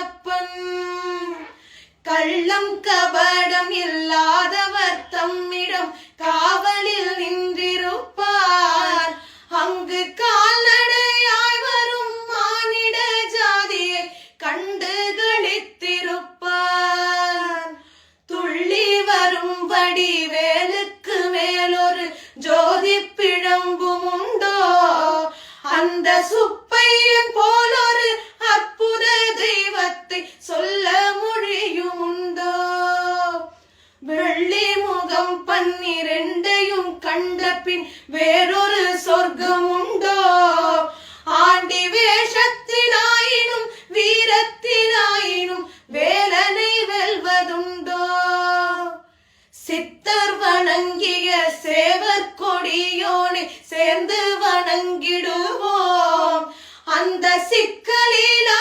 ஐயப்பன். கள்ளம் கபடம் இல்லாதவர் தம்மிடம் காவலில் நின்றிருப்பார். அங்கு கால்நடையாய் வரும் மானிட ஜாதியை கண்டு களித்திருப்பார். துள்ளி வரும்படி வேலுக்கு மேலொரு ஜோதி பிழம்பும் உண்டோ? அந்த சுப்பையன் போலொரு அற்புத தெய்வத்தை சொல்ல மொழியும் உண்டோ? வெள்ளி முகம் 12 கண்ட பின் வேறொரு சொர்க்கம் உண்டோ? ஆண்டி வேஷத்தினாயினும் வீரத்தினாயினும் வேலனை வெல்வதுண்டோ? சித்தர் வணங்கிய சேவர் கொடியோனை சேர்ந்து வணங்கிடுவோம். அந்த சிக்கலில்